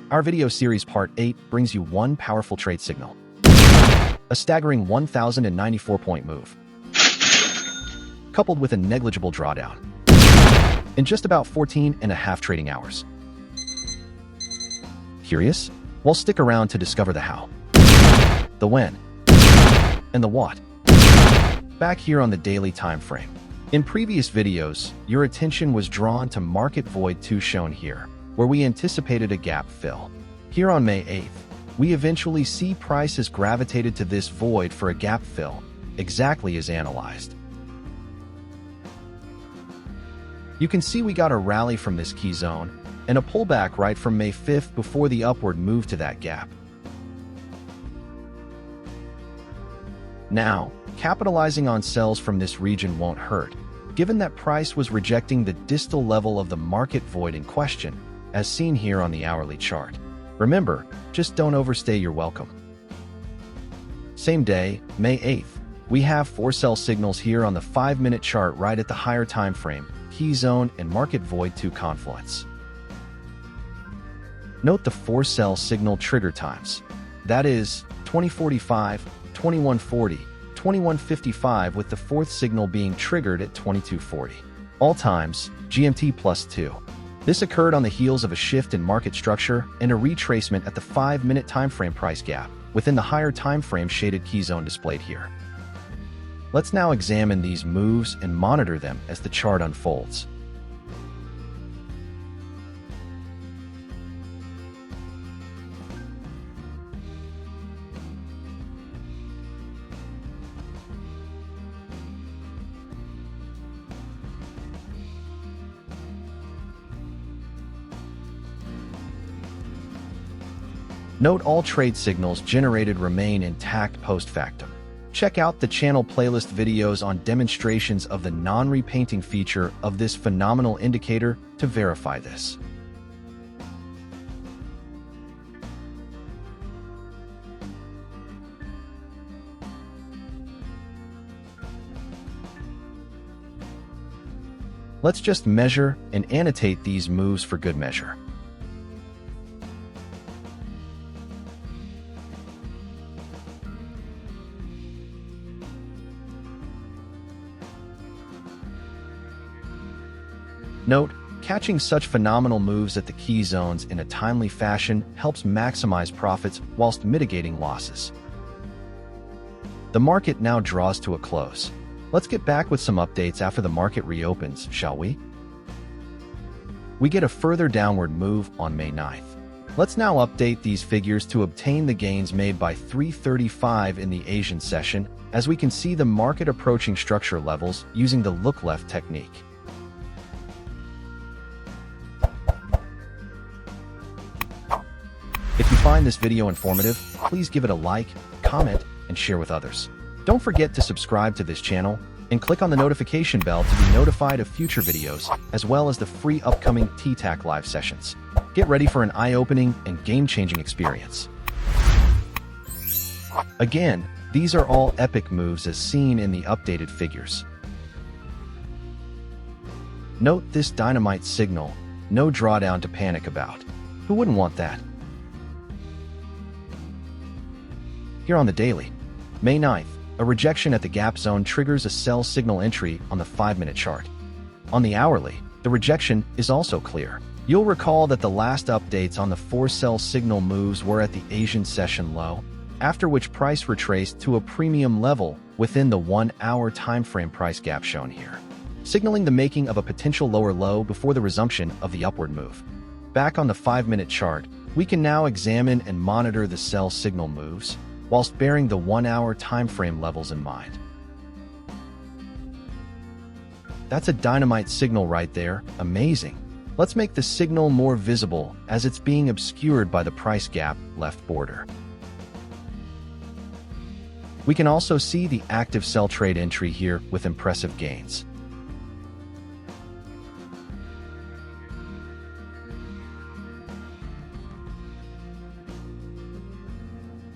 Our video series part 8 brings you one powerful trade signal. A staggering 1,094-point move, coupled with a negligible drawdown, in just about 14 and a half trading hours. Curious? Well, stick around to discover the how, the when, and the what. Back here on the daily time frame. In previous videos, your attention was drawn to Market Void 2 shown here, where we anticipated a gap fill. Here on May 8th, we eventually see price has gravitated to this void for a gap fill, exactly as analyzed. You can see we got a rally from this key zone, and a pullback right from May 5th before the upward move to that gap. Now, capitalizing on sells from this region won't hurt, given that price was rejecting the distal level of the market void in question, as seen here on the hourly chart. Remember, just don't overstay your welcome. Same day, May 8th, we have 4 sell signals here on the 5-minute chart right at the higher time frame, key zone and market void 2 confluence. Note the 4 sell signal trigger times. That is 2045, 2140, 2155, with the 4th signal being triggered at 2240. All times, GMT +2. This occurred on the heels of a shift in market structure and a retracement at the 5-minute timeframe price gap within the higher timeframe shaded key zone displayed here. Let's now examine these moves and monitor them as the chart unfolds. Note all trade signals generated remain intact post factum. Check out the channel playlist videos on demonstrations of the non-repainting feature of this phenomenal indicator to verify this. Let's just measure and annotate these moves for good measure. Note, catching such phenomenal moves at the key zones in a timely fashion helps maximize profits whilst mitigating losses. The market now draws to a close. Let's get back with some updates after the market reopens, shall we? We get a further downward move on May 9th. Let's now update these figures to obtain the gains made by 3:35 in the Asian session, as we can see the market approaching structure levels using the look left technique. If you find this video informative, please give it a like, comment, and share with others. Don't forget to subscribe to this channel and click on the notification bell to be notified of future videos, as well as the free upcoming TTAC live sessions. Get ready for an eye-opening and game-changing experience. Again, these are all epic moves as seen in the updated figures. Note this dynamite signal, no drawdown to panic about. Who wouldn't want that? Here on the daily, May 9th, a rejection at the gap zone triggers a sell signal entry on the 5-minute chart. On the hourly, the rejection is also clear. You'll recall that the last updates on the 4 sell signal moves were at the Asian session low, after which price retraced to a premium level within the 1-hour timeframe price gap shown here, signaling the making of a potential lower low before the resumption of the upward move. Back on the 5-minute chart, we can now examine and monitor the sell signal moves, whilst bearing the 1-hour timeframe levels in mind. That's a dynamite signal right there, amazing. Let's make the signal more visible as it's being obscured by the price gap left border. We can also see the active sell trade entry here with impressive gains.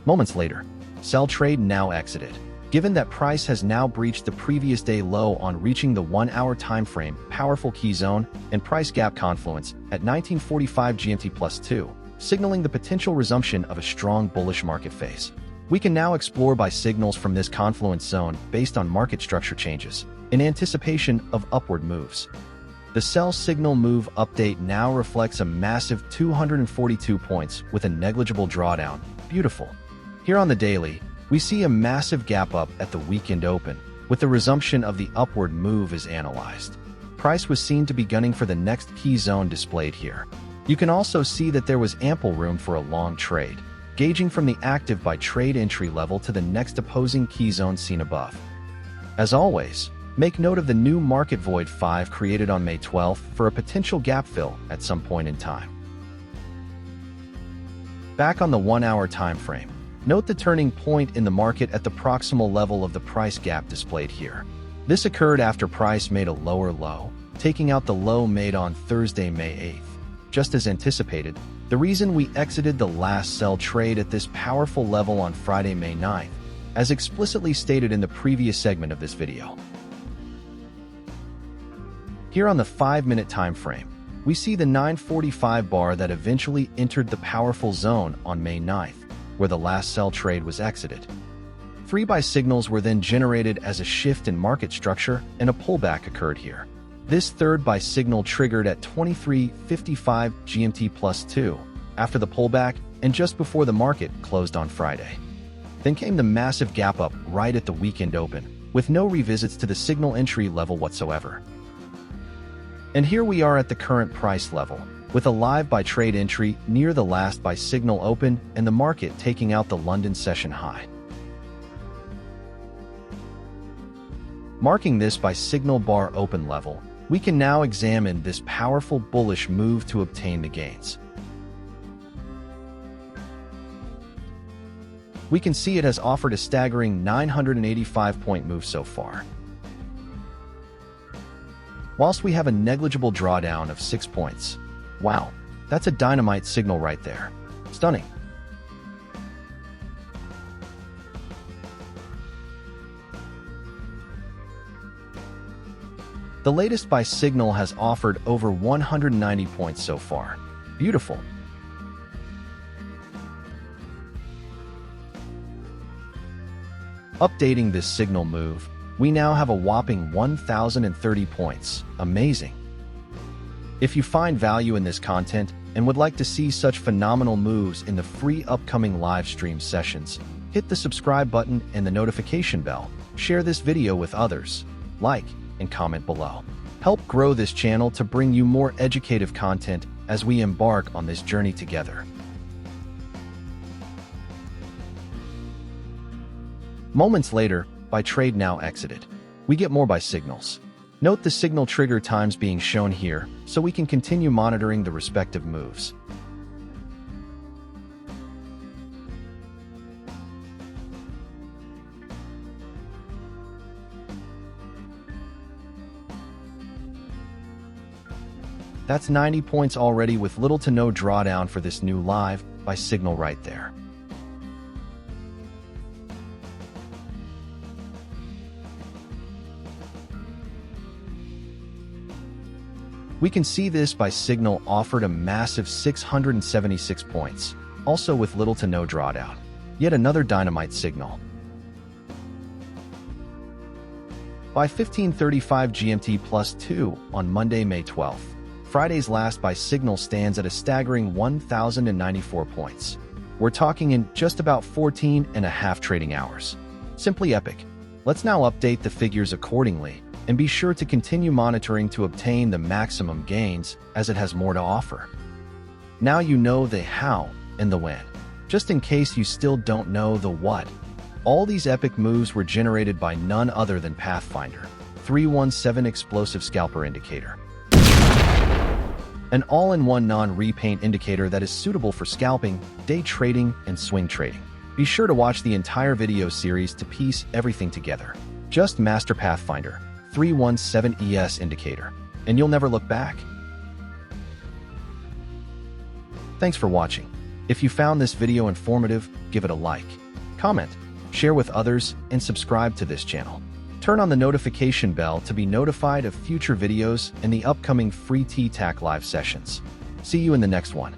Moments later, sell trade now exited. Given that price has now breached the previous day low on reaching the 1-hour timeframe powerful key zone and price gap confluence at 1945 GMT +2, signaling the potential resumption of a strong bullish market phase. We can now explore buy signals from this confluence zone based on market structure changes, in anticipation of upward moves. The sell signal move update now reflects a massive 242 points with a negligible drawdown. Beautiful. Here on the daily, we see a massive gap up at the weekend open, with the resumption of the upward move as analyzed. Price was seen to be gunning for the next key zone displayed here. You can also see that there was ample room for a long trade, gauging from the active by trade entry level to the next opposing key zone seen above. As always, make note of the new market void 5 created on May 12th for a potential gap fill at some point in time. Back on the 1-hour time frame, note the turning point in the market at the proximal level of the price gap displayed here. This occurred after price made a lower low, taking out the low made on Thursday, May 8th. Just as anticipated, the reason we exited the last sell trade at this powerful level on Friday, May 9th, as explicitly stated in the previous segment of this video. Here on the 5-minute time frame, we see the 945 bar that eventually entered the powerful zone on May 9th, where the last sell trade was exited. 3 buy signals were then generated as a shift in market structure and a pullback occurred here. This third buy signal triggered at 23:55 GMT plus 2 after the pullback and just before the market closed on Friday. Then came the massive gap up right at the weekend open, with no revisits to the signal entry level whatsoever. And here we are at the current price level, with a live buy trade entry near the last buy signal open and the market taking out the London session high. Marking this buy signal bar open level, we can now examine this powerful bullish move to obtain the gains. We can see it has offered a staggering 985-point move so far. Whilst we have a negligible drawdown of 6 points. Wow, that's a dynamite signal right there. Stunning. The latest buy signal has offered over 190 points so far. Beautiful. Updating this signal move, we now have a whopping 1,030 points. Amazing. If you find value in this content and would like to see such phenomenal moves in the free upcoming live stream sessions, hit the subscribe button and the notification bell. Share this video with others. Like and comment below. Help grow this channel to bring you more educative content as we embark on this journey together. Moments later, buy trade now exited. We get more buy signals. Note the signal trigger times being shown here so we can continue monitoring the respective moves. That's 90 points already with little to no drawdown for this new live buy signal right there. We can see this buy signal offered a massive 676 points, also with little to no drawdown. Yet another dynamite signal. By 15:35 GMT plus 2 on Monday, May 12th, Friday's last buy signal stands at a staggering 1,094 points. We're talking in just about 14.5 trading hours. Simply epic. Let's now update the figures accordingly, and be sure to continue monitoring to obtain the maximum gains as it has more to offer. Now you know the how and the when. Just in case you still don't know the what, all these epic moves were generated by none other than Pathfinder 317 Explosive Scalper Indicator. An all-in-one non-repaint indicator that is suitable for scalping, day trading, and swing trading. Be sure to watch the entire video series to piece everything together. Just master Pathfinder 317 ES indicator, and you'll never look back. Thanks for watching. If you found this video informative, give it a like, comment, share with others, and subscribe to this channel. Turn on the notification bell to be notified of future videos and the upcoming free TTAC live sessions. See you in the next one.